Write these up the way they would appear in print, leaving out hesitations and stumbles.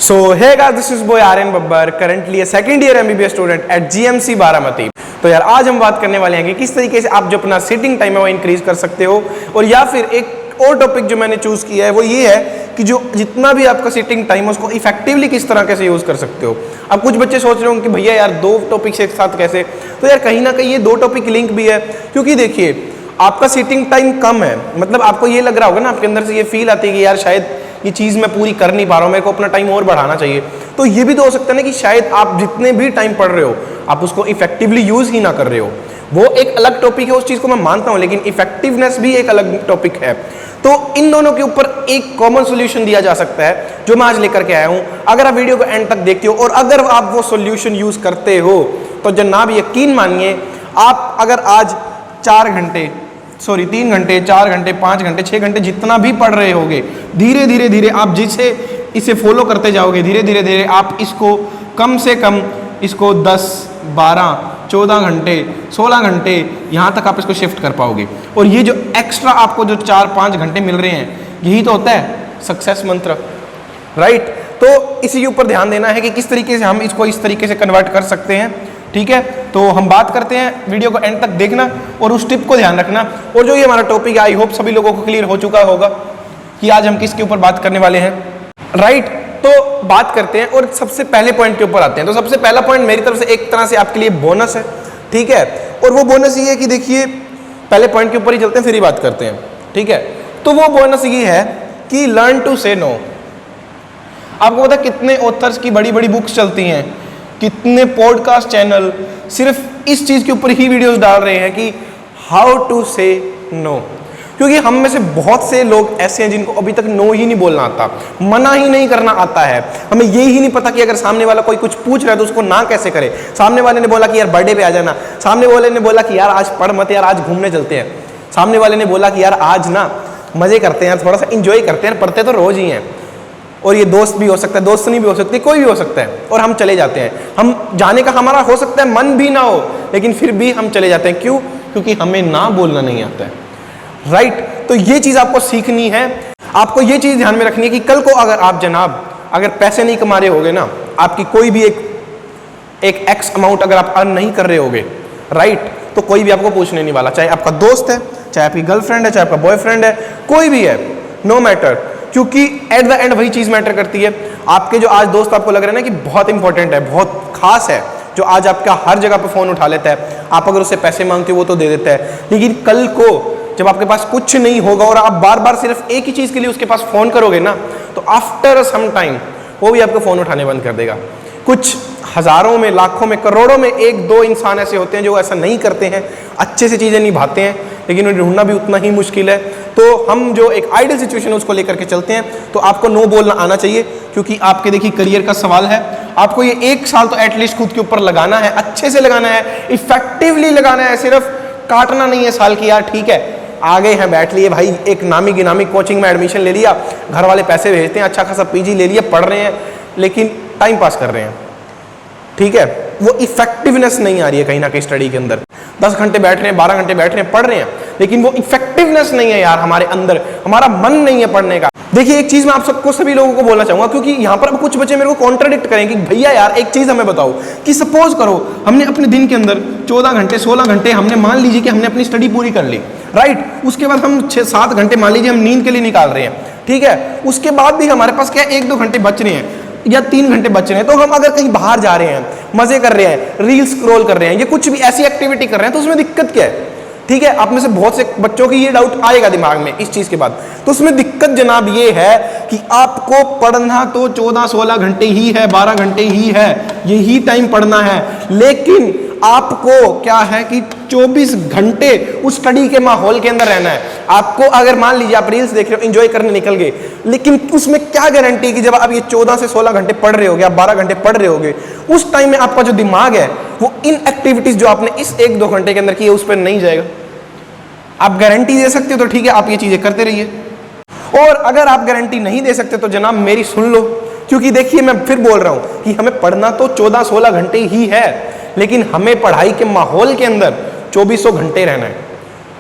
So hey guys, this is boy Aryan Babbar, currently a second year MBBS student at GMC Baramati. तो यार आज हम बात करने वाले हैं कि किस तरीके से आप जो अपना सीटिंग टाइम है वो इंक्रीज कर सकते हो, और या फिर एक और टॉपिक जो मैंने चूज किया है वो ये है कि जो जितना भी आपका सीटिंग टाइम है उसको इफेक्टिवली किस तरह से यूज कर सकते हो। अब कुछ बच्चे सोच रहे होंगे कि भैया यार दो टॉपिक एक साथ कैसे, तो यार कहीं ना कहीं ये दो टॉपिक लिंक भी है, क्योंकि देखिए आपका सीटिंग टाइम कम है, मतलब आपको ये लग रहा होगा ना, आपके अंदर से ये फील आती है कि यार शायद ये चीज़ मैं पूरी कर नहीं पा रहा हूँ, मेरे को अपना टाइम और बढ़ाना चाहिए। तो ये भी तो हो सकता है ना कि शायद आप जितने भी टाइम पढ़ रहे हो आप उसको इफेक्टिवली यूज ही ना कर रहे हो। वो एक अलग टॉपिक है, उस चीज़ को मैं मानता हूँ, लेकिन इफेक्टिवनेस भी एक अलग टॉपिक है। तो इन दोनों के ऊपर एक कॉमन सोल्यूशन दिया जा सकता है जो मैं आज लेकर के आया हूँ। अगर आप वीडियो को एंड तक देखते हो और अगर आप वो सोल्यूशन यूज करते हो तो जनाब यकीन मानिए, आप अगर आज 3 घंटे 4 घंटे 5 घंटे 6 घंटे जितना भी पढ़ रहे होगे, धीरे धीरे आप जिसे इसे फॉलो करते जाओगे, धीरे धीरे आप इसको कम से कम इसको 10 12 14 घंटे 16 घंटे यहाँ तक आप इसको शिफ्ट कर पाओगे। और ये जो एक्स्ट्रा आपको जो 4-5 घंटे मिल रहे हैं, यही तो होता है सक्सेस मंत्र, राइट। तो इसी के ऊपर ध्यान देना है कि किस तरीके से हम इसको इस तरीके से कन्वर्ट कर सकते हैं, ठीक है। तो हम बात करते हैं, वीडियो को एंड तक देखना और उस टिप को ध्यान रखना। और जो ये हमारा टॉपिक है, आई होप सभी लोगों को क्लियर हो चुका होगा कि आज हम किसके ऊपर बात करने वाले हैं, राइट। तो बात करते हैं और सबसे पहले पॉइंट के ऊपर आते हैं। तो सबसे पहला पॉइंट मेरी तरफ से एक तरह से आपके लिए बोनस है, ठीक है। और वो बोनस ये है कि देखिए पहले पॉइंट के ऊपर ही चलते हैं फिर ही बात करते हैं, ठीक है। तो वो बोनस ये है कि लर्न टू से नो। आपको पता है कितने ऑथर्स की बड़ी बड़ी बुक्स चलती हैं, कितने पॉडकास्ट चैनल सिर्फ इस चीज के ऊपर ही वीडियोस डाल रहे हैं कि हाउ टू से नो। क्योंकि हम में से बहुत से लोग ऐसे हैं जिनको अभी तक नो ही नहीं बोलना आता, मना ही नहीं करना आता है। हमें ये ही नहीं पता कि अगर सामने वाला कोई कुछ पूछ रहा है तो उसको ना कैसे करे। सामने वाले ने बोला कि यार बर्थडे पे आ जाना, सामने वाले ने बोला कि यार आज पढ़ मत, यार आज घूमने चलते हैं, सामने वाले ने बोला कि यार आज ना मजे करते हैं, थोड़ा सा इंजॉय करते हैं, पढ़ते तो रोज ही हैं। और ये दोस्त भी हो सकता है, दोस्त नहीं भी हो सकती, कोई भी हो सकता है, और हम चले जाते हैं। हम जाने का हमारा हो सकता है मन भी ना हो, लेकिन फिर भी हम चले जाते हैं। क्यों? क्योंकि हमें ना बोलना नहीं आता है, राइट। तो ये चीज आपको सीखनी है, आपको ये चीज ध्यान में रखनी है कि कल को अगर आप जनाब अगर पैसे नहीं कमा रहे होगे ना, आपकी कोई भी एक एक्स अमाउंट अगर आप अर्न नहीं कर रहे होगे, राइट, तो कोई भी आपको पूछने नहीं वाला। चाहे आपका दोस्त है, चाहे आपकी गर्लफ्रेंड है, चाहे आपका बॉयफ्रेंड है, कोई भी है, नो मैटर। क्योंकि एट द एंड वही चीज मैटर करती है। आपके जो आज दोस्त आपको लग रहा है ना कि बहुत इंपॉर्टेंट है, बहुत खास है, जो आज आपका हर जगह पे फोन उठा लेता है, आप अगर उससे पैसे मांगते हो वो तो दे देता है, लेकिन कल को जब आपके पास कुछ नहीं होगा और आप बार बार सिर्फ एक ही चीज के लिए उसके पास फोन करोगे ना, तो आफ्टर सम टाइम वो भी आपको फोन उठाने बंद कर देगा। कुछ हजारों में, लाखों में, करोड़ों में 1-2 इंसान ऐसे होते हैं जो ऐसा नहीं करते हैं, अच्छे से चीजें निभाते हैं, लेकिन उन्हें ढूंढना भी उतना ही मुश्किल है। तो हम जो एक आइडियल सिचुएशन है उसको लेकर के चलते हैं। तो आपको नो बोलना आना चाहिए, क्योंकि आपके देखिए करियर का सवाल है। आपको ये 1 साल तो एटलीस्ट खुद के ऊपर लगाना है, अच्छे से लगाना है, इफेक्टिवली लगाना है, सिर्फ काटना नहीं है साल की, यार ठीक है आ गए हैं बैठ लिए भाई, एक नामी गिनामी कोचिंग में एडमिशन ले लिया, घर वाले पैसे भेजते हैं, अच्छा खासा पीजी ले लिया, पढ़ रहे हैं, लेकिन टाइम पास कर रहे हैं, ठीक है। वो इफेक्टिवनेस नहीं आ रही है कहीं ना कहीं स्टडी के अंदर। 10 घंटे बैठ रहे हैं, 12 घंटे बैठ रहे हैं, पढ़ रहे हैं, लेकिन वो इफेक्टिवनेस नहीं है यार हमारे अंदर, हमारा मन नहीं है पढ़ने का। देखिए एक चीज मैं आप सबको, सभी लोगों को बोलना चाहूंगा, क्योंकि यहाँ पर अब कुछ बच्चे मेरे को कॉन्ट्राडिक्ट करेंगे कि भैया यार एक चीज हमें बताओ कि सपोज करो हमने अपने दिन के अंदर 14 घंटे 16 घंटे हमने मान लीजिए कि हमने अपनी स्टडी पूरी कर ली, राइट। उसके बाद हम 6-7 घंटे मान लीजिए हम नींद के लिए निकाल रहे हैं, ठीक है। उसके बाद भी हमारे पास क्या 1-2 घंटे बच रहे हैं या 3 घंटे बच रहे हैं, तो हम अगर कहीं बाहर जा रहे हैं, मजे कर रहे हैं, रील स्क्रॉल कर रहे हैं, या कुछ भी ऐसी एक्टिविटी कर रहे हैं, तो उसमें दिक्कत क्या है? ठीक है, आप में से बहुत से बच्चों की ये डाउट आएगा दिमाग में इस चीज के बाद। तो उसमें दिक्कत जनाब ये है कि आपको पढ़ना तो 14-16 घंटे ही है, 12 घंटे ही है, यही टाइम पढ़ना है, लेकिन आपको क्या है कि 24 घंटे उस स्टडी के माहौल के अंदर रहना है। आपको अगर मान लीजिए आप रील्स देख रहे हो, एंजॉय करने निकल गए, लेकिन उसमें क्या गारंटी कि जब आप ये 14 से 16 घंटे पढ़ रहे होगे, आप 12 घंटे पढ़ रहे होगे, उस टाइम में आपका जो दिमाग है वो इन एक्टिविटीज जो आपने इस 1-2 घंटे के अंदर की है उस पर नहीं जाएगा। आप गारंटी दे सकते हो तो ठीक है, आप ये चीजें करते रहिए, और अगर आप गारंटी नहीं दे सकते तो जनाब मेरी सुन लो, क्योंकि देखिए मैं फिर बोल रहा हूं कि हमें पढ़ना तो 14-16 घंटे ही है, लेकिन हमें पढ़ाई के माहौल के अंदर 2400 घंटे रहना है,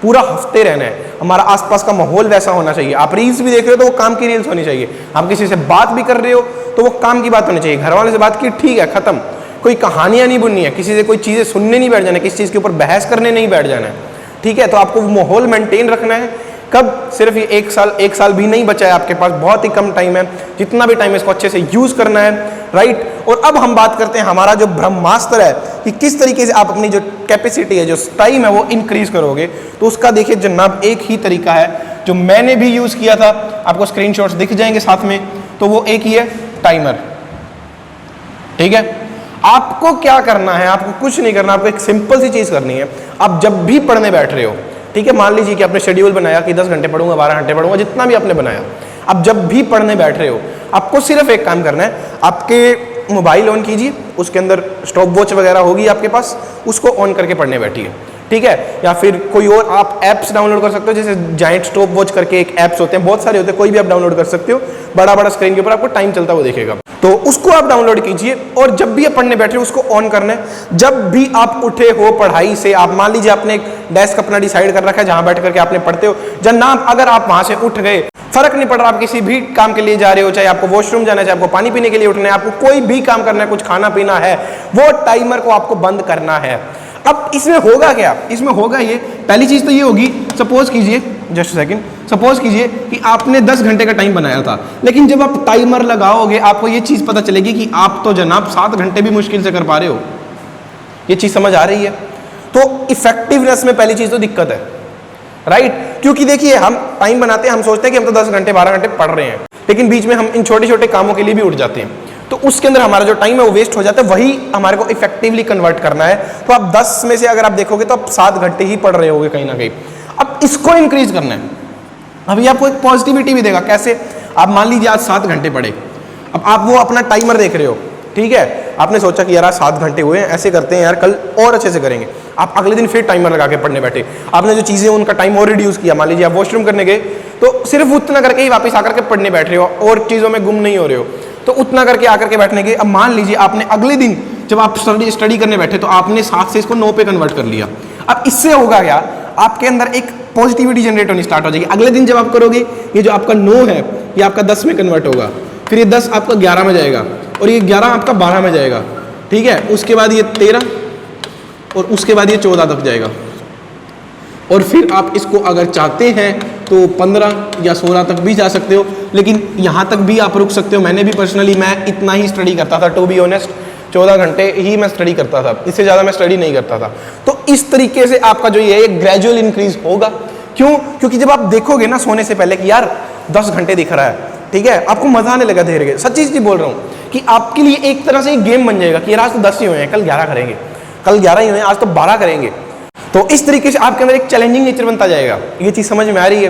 पूरा हफ्ते रहना है, हमारा आसपास का माहौल वैसा होना चाहिए। आप रील्स भी देख रहे हो तो वो काम की रील्स होनी चाहिए, आप किसी से बात भी कर रहे हो तो वो काम की बात होनी चाहिए। घर वाले से बात की, ठीक है, खत्म। कोई कहानियां नहीं बुननी है, किसी से कोई चीजें सुनने नहीं बैठ जाना, किसी चीज के ऊपर बहस करने नहीं बैठ जाना है, ठीक है। तो आपको वो माहौल मेंटेन रखना है। कब? सिर्फ ये एक साल भी नहीं बचा है आपके पास, बहुत ही कम टाइम है, जितना भी टाइम है इसको अच्छे से यूज करना है, राइट। और अब हम बात करते हैं हमारा जो ब्रह्मास्त्र है कि किस तरीके से आप अपनी जो कैपेसिटी है, जो टाइम है वो इंक्रीज करोगे। तो उसका देखिए जनाब एक ही तरीका है जो मैंने भी यूज किया था, आपको स्क्रीनशॉट्स दिख जाएंगे साथ में, तो वो एक ही है, टाइमर, ठीक है। आपको क्या करना है? आपको कुछ नहीं करना, आपको एक सिंपल सी चीज करनी है। आप जब भी पढ़ने बैठ रहे हो, ठीक है, मान लीजिए कि आपने शेड्यूल बनाया कि 10 घंटे पढ़ूंगा, 12 घंटे पढ़ूंगा, जितना भी आपने बनाया, अब जब भी पढ़ने बैठ रहे हो आपको सिर्फ एक काम करना है, आपके मोबाइल ऑन कीजिए, उसके अंदर स्टॉप वॉच वगैरह होगी आपके पास, उसको ऑन करके पढ़ने बैठिए, ठीक है। या फिर कोई और आप ऐप्स डाउनलोड कर सकते हो, जैसे जायंट स्टॉप वॉच करके एक ऐप्स होते हैं, बहुत सारे होते हैं, कोई भी आप डाउनलोड कर सकते हो, बड़ा बड़ा स्क्रीन के ऊपर आपको टाइम चलता हुआ दिखेगा, तो उसको आप डाउनलोड कीजिए। और जब भी आप पढ़ने बैठे हो उसको ऑन करना है। जब भी आप उठे हो पढ़ाई से, आप मान लीजिए आपने एक डेस्क अपना डिसाइड कर रखा है जहां बैठ करके आपने पढ़ते हो, जनाब अगर आप वहां से उठ गए, फर्क नहीं पड़ रहा आप किसी भी काम के लिए जा रहे हो, चाहे आपको वॉशरूम जाना है, चाहे आपको पानी पीने के लिए उठना है, आपको कोई भी काम करना है, कुछ खाना पीना है, वो टाइमर को आपको बंद करना है। अब इसमें होगा क्या? इसमें होगा ये, पहली चीज तो ये होगी, सपोज कीजिए, जस्ट सेकंड, सपोज कीजिए कि आपने 10 घंटे का टाइम बनाया था, लेकिन जब आप टाइमर लगाओगे आपको ये चीज पता चलेगी कि आप तो जनाब 7 घंटे भी मुश्किल से कर पा रहे हो। ये चीज समझ आ रही है? तो इफेक्टिवनेस में पहली चीज तो दिक्कत है, राइट। क्योंकि देखिए हम टाइम बनाते हैं, हम सोचते हैं कि हम तो 10 घंटे 12 घंटे पढ़ रहे हैं, लेकिन बीच में हम इन छोटे छोटे कामों के लिए भी उठ जाते हैं, तो उसके अंदर हमारा जो टाइम है वो वेस्ट हो जाता है। वही हमारे को इफेक्टिवली कन्वर्ट करना है। तो आप 10 में से अगर आप देखोगे तो आप 7 घंटे ही पढ़ रहे होगे कहीं ना कहीं। अब इसको इंक्रीज करना है। अभी आपको एक पॉजिटिविटी भी देगा, कैसे? आप मान लीजिए आज 7 घंटे पढ़े, अब आप वो अपना टाइमर देख रहे हो, ठीक है, आपने सोचा कि यार आज 7 घंटे हुए हैं, ऐसे करते हैं यार, कल और अच्छे से करेंगे। आप अगले दिन फिर टाइमर लगा के पढ़ने बैठे, आपने जो चीजें उनका टाइम और रिड्यूस किया, मान लीजिए आप वॉशरूम करने गए तो सिर्फ उतना करके ही वापस आकर के पढ़ने बैठ रहे हो और चीजों में गुम नहीं हो रहे हो, तो उतना करके आकर के बैठने के। अब मान लीजिए आपने अगले दिन जब आप स्टडी करने बैठे तो आपने 7 से इसको 9 पे कन्वर्ट कर लिया। अब इससे होगा क्या? आपके अंदर एक पॉजिटिविटी जनरेट होनी स्टार्ट हो जाएगी। अगले दिन जब आप करोगे, ये जो आपका 9 है ये आपका 10 में कन्वर्ट होगा, फिर ये 10 आपका 11 में जाएगा, और ये 11 आपका 12 में जाएगा, ठीक है। उसके बाद ये 13 और उसके बाद ये 14 तक जाएगा, और फिर आप इसको अगर चाहते हैं तो 15 या 16 तक भी जा सकते हो, लेकिन यहाँ तक भी आप रुक सकते हो। मैंने भी पर्सनली मैं इतना ही स्टडी करता था, टू बी ऑनेस्ट 14 घंटे ही मैं स्टडी करता था, इससे ज़्यादा मैं स्टडी नहीं करता था। तो इस तरीके से आपका जो ये ग्रेजुअल इंक्रीज होगा। क्यों? क्योंकि जब आप देखोगे ना सोने से पहले कि यार 10 घंटे दिख रहा है, ठीक है, आपको मजा आने लगा धीरे धीरे। सच्ची चीज बोल रहा हूँ कि आपके लिए एक तरह से एक गेम बन जाएगा कि यार आज तो 10 ही हुए हैं, कल 11 करेंगे, कल 11 ही हुए हैं, आज तो 12 करेंगे। तो इस तरीके से आपके अंदर एक चैलेंजिंग नेचर बनता जाएगा। ये चीज समझ में आ रही है?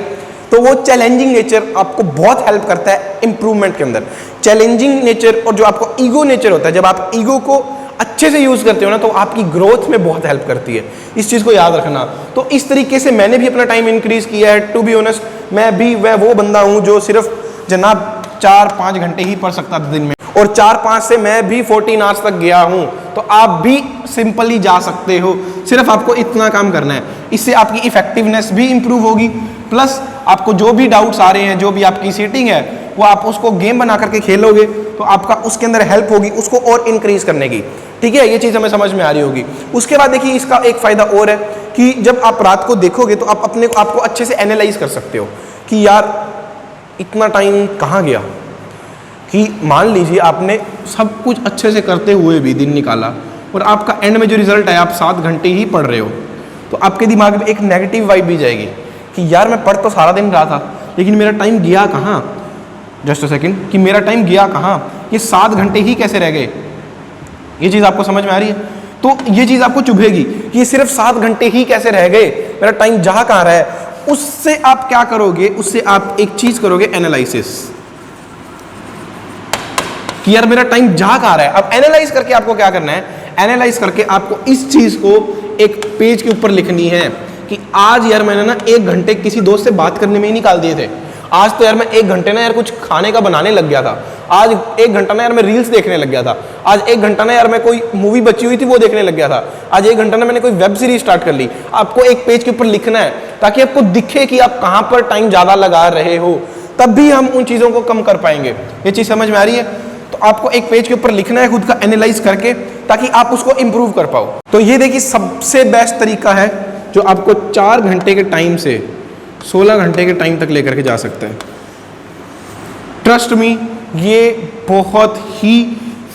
तो वो चैलेंजिंग नेचर आपको बहुत हेल्प करता है इंप्रूवमेंट के अंदर। चैलेंजिंग नेचर और जो आपको ईगो नेचर होता है, जब आप ईगो को अच्छे से यूज करते हो ना तो आपकी ग्रोथ में बहुत हेल्प करती है। इस चीज को याद रखना। तो इस तरीके से मैंने भी अपना टाइम इंक्रीज किया है। टू बी ऑनेस्ट मैं वो बंदा हूं जो सिर्फ जनाब 4-5 घंटे ही पढ़ सकता था दिन में, और 4-5 से मैं भी 14 आवर्स तक गया हूं। तो आप भी सिंपली जा सकते हो, सिर्फ आपको इतना काम करना है। इससे आपकी इफेक्टिवनेस भी इंप्रूव होगी, प्लस आपको जो भी डाउट्स आ रहे हैं, जो भी आपकी सीटिंग है, वो आप उसको गेम बना करके खेलोगे तो आपका उसके अंदर हेल्प होगी उसको और इंक्रीज करने की। ठीक है, ये चीज़ हमें समझ में आ रही होगी। उसके बाद देखिए इसका एक फायदा और है कि जब आप रात को देखोगे तो आप अपने आपको अच्छे से एनालाइज कर सकते हो कि यार इतना टाइम कहाँ गया। कि मान लीजिए आपने सब कुछ अच्छे से करते हुए भी दिन निकाला और आपका एंड में जो रिजल्ट है आप 7 घंटे ही पढ़ रहे हो, तो आपके दिमाग में एक नेगेटिव वाइब भी जाएगी कि यार मैं पढ़ तो सारा दिन रहा था लेकिन मेरा टाइम गया कहाँ। जस्ट अ सेकंड, कि मेरा टाइम गया कहाँ, ये 7 घंटे ही कैसे रह गए। ये चीज़ आपको समझ में आ रही है? तो ये चीज़ आपको चुभेगी कि ये सिर्फ 7 घंटे ही कैसे रह गए, मेरा टाइम जहाँ कहाँ रहा है। उससे आप क्या करोगे, उससे आप एक चीज़ करोगे, एनालिसिस, कि यार मेरा टाइम जहाँ कहाँ रहा है। अब एनालाइज करके आपको क्या करना है, एनालाइज करके आपको इस चीज़ को एक पेज के ऊपर लिखनी है कि आज यार मैंने ना 1 घंटे किसी दोस्त से बात करने में ही निकाल दिए थे, आज तो यार मैं 1 घंटे ना यार कुछ खाने का बनाने लग गया था, आज 1 घंटा ना यार मैं रील्स देखने लग गया था, आज 1 घंटा ना यार मैं कोई मूवी बची हुई थी वो देखने लग गया था, आज 1 घंटा ना मैंने कोई वेब सीरीज स्टार्ट कर ली। आपको एक पेज के ऊपर लिखना है ताकि आपको दिखे कि आप कहाँ पर टाइम ज़्यादा लगा रहे हो, तब भी हम उन चीज़ों को कम कर पाएंगे। ये चीज़ समझ में आ रही है? तो आपको एक पेज के ऊपर लिखना है खुद का एनालाइज करके, ताकि आप उसको इंप्रूव कर पाओ। तो ये देखिए सबसे बेस्ट तरीका है जो आपको 4 घंटे के टाइम से 16 घंटे के टाइम तक लेकर के जा सकते हैं। ट्रस्ट मी, ये बहुत ही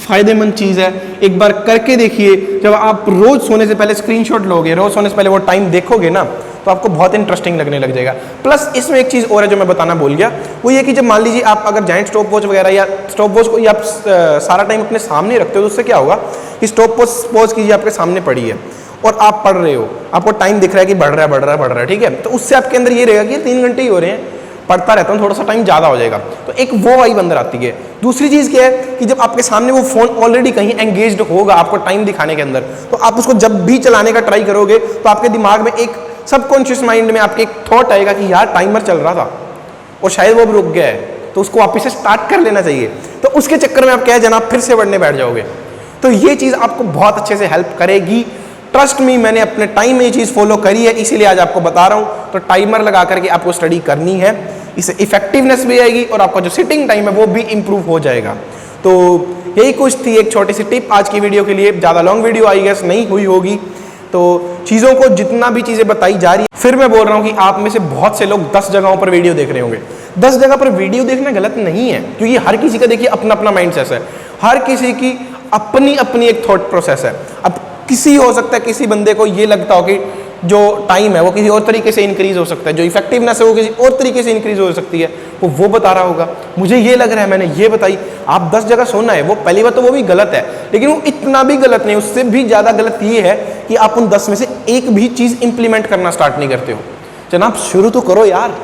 फायदेमंद चीज़ है। एक बार करके देखिए, जब आप रोज सोने से पहले स्क्रीनशॉट लोगे, रोज सोने से पहले वो टाइम देखोगे ना, तो आपको बहुत इंटरेस्टिंग लगने लग जाएगा। प्लस इसमें एक चीज़ और है जो मैं बताना भूल गया, वो ये कि जब मान लीजिए आप अगर जाइंट स्टॉप वॉच वगैरह या स्टॉप वॉच को आप सारा टाइम अपने सामने रखते हो, तो उससे क्या होगा कि स्टॉप वॉच सपोज कीजिए आपके सामने पड़ी है और आप पढ़ रहे हो, आपको टाइम दिख रहा है कि बढ़ रहा है, ठीक है, तो उससे आपके अंदर ये रहेगा कि 3 घंटे ही हो रहे हैं, पढ़ता रहता हूँ, थोड़ा सा टाइम ज़्यादा हो जाएगा। तो एक वो वाइब अंदर आती है। दूसरी चीज़ क्या है कि जब आपके सामने वो फ़ोन ऑलरेडी कहीं एंगेज्ड होगा आपको टाइम दिखाने के अंदर, तो आप उसको जब भी चलाने का ट्राई करोगे तो आपके दिमाग में एक सबकॉन्शियस माइंड में आपके एक थॉट आएगा कि यार टाइमर चल रहा था और शायद वो अब रुक गया है, तो उसको वापस से स्टार्ट कर लेना चाहिए। तो उसके चक्कर में आप क्या है जनाब फिर से पढ़ने बैठ जाओगे। तो ये चीज़ आपको बहुत अच्छे से हेल्प करेगी। ट्रस्ट मी, मैंने अपने टाइम में ये चीज़ फॉलो करी है, इसीलिए आज आपको बता रहा हूँ। तो टाइमर लगा करके आपको स्टडी करनी है, इससे इफेक्टिवनेस भी आएगी और आपका जो सिटिंग टाइम है वो भी इंप्रूव हो जाएगा। तो यही कुछ थी एक छोटी सी टिप आज की वीडियो के लिए। ज़्यादा लॉन्ग वीडियो आई गेस नहीं हुई होगी, तो चीज़ों को जितना भी चीज़ें बताई जा रही है, फिर मैं बोल रहा हूँ कि आप में से बहुत से लोग 10 जगहों पर वीडियो देख रहे होंगे। 10 जगह पर वीडियो देखना गलत नहीं है, क्योंकि हर किसी का देखिए अपना अपना माइंड सेट है, हर किसी की अपनी अपनी एक थॉट प्रोसेस है। अब किसी हो सकता है किसी बंदे को ये लगता हो कि जो टाइम है वो किसी और तरीके से इंक्रीज हो सकता है, जो इफेक्टिवनेस है वो किसी और तरीके से इंक्रीज हो सकती है, वो बता रहा होगा। मुझे ये लग रहा है, मैंने ये बताई, आप 10 जगह सोना है, वो पहली बात तो वो भी गलत है, लेकिन वो इतना भी गलत नहीं, उससे भी ज़्यादा गलत ये है कि आप उन 10 में से एक भी चीज़ इंप्लीमेंट करना स्टार्ट नहीं करते हो। जनाब शुरू तो करो यार,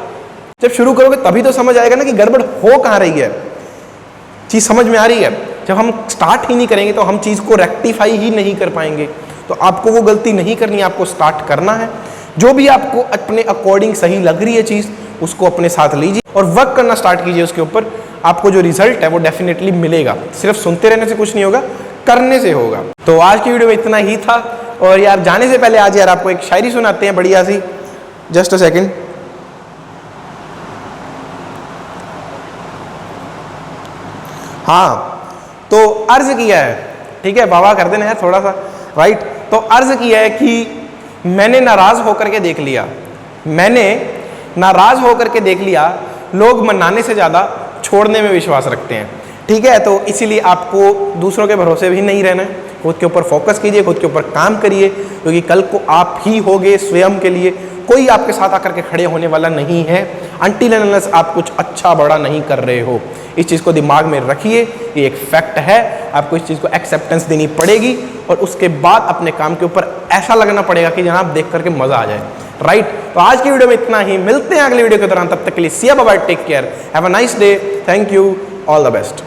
जब शुरू करोगे तभी तो समझ आएगा ना कि गड़बड़ हो कहाँ रही है, चीज़ समझ में आ रही है। जब हम स्टार्ट ही नहीं करेंगे तो हम चीज़ को रेक्टिफाई ही नहीं कर पाएंगे। तो आपको वो गलती नहीं करनी है, आपको स्टार्ट करना है। जो भी आपको अपने अकॉर्डिंग सही लग रही है चीज़, उसको अपने साथ लीजिए और वर्क करना स्टार्ट कीजिए उसके ऊपर। आपको जो रिजल्ट है वो डेफिनेटली मिलेगा। सिर्फ सुनते रहने से कुछ नहीं होगा, करने से होगा। तो आज की वीडियो में इतना ही था। और यार जाने से पहले आज यार आपको एक शायरी सुनाते हैं बढ़िया सी। Just a second. हाँ, तो अर्ज किया है, ठीक है, वाह कर देना है थोड़ा सा, राइट। तो अर्ज किया है कि मैंने नाराज होकर के देख लिया, मैंने नाराज होकर के देख लिया, लोग मनाने से ज़्यादा छोड़ने में विश्वास रखते हैं, ठीक है। तो इसीलिए आपको दूसरों के भरोसे भी नहीं रहना है, खुद के ऊपर फोकस कीजिए, खुद के ऊपर काम करिए, क्योंकि कल को आप ही होगे स्वयं के लिए, कोई आपके साथ आकर के खड़े होने वाला नहीं है अनटिल एंड अनलेस आप कुछ अच्छा बड़ा नहीं कर रहे हो। इस चीज़ को दिमाग में रखिए, ये एक फैक्ट है। आपको इस चीज़ को एक्सेप्टेंस देनी पड़ेगी और उसके बाद अपने काम के ऊपर ऐसा लगना पड़ेगा कि जनाब देख करके मजा आ जाए, राइट। तो आज की वीडियो में इतना ही, मिलते हैं अगली वीडियो के दौरान, तब तक के लिए see bye, take care, have a nice day, thank you, all the best.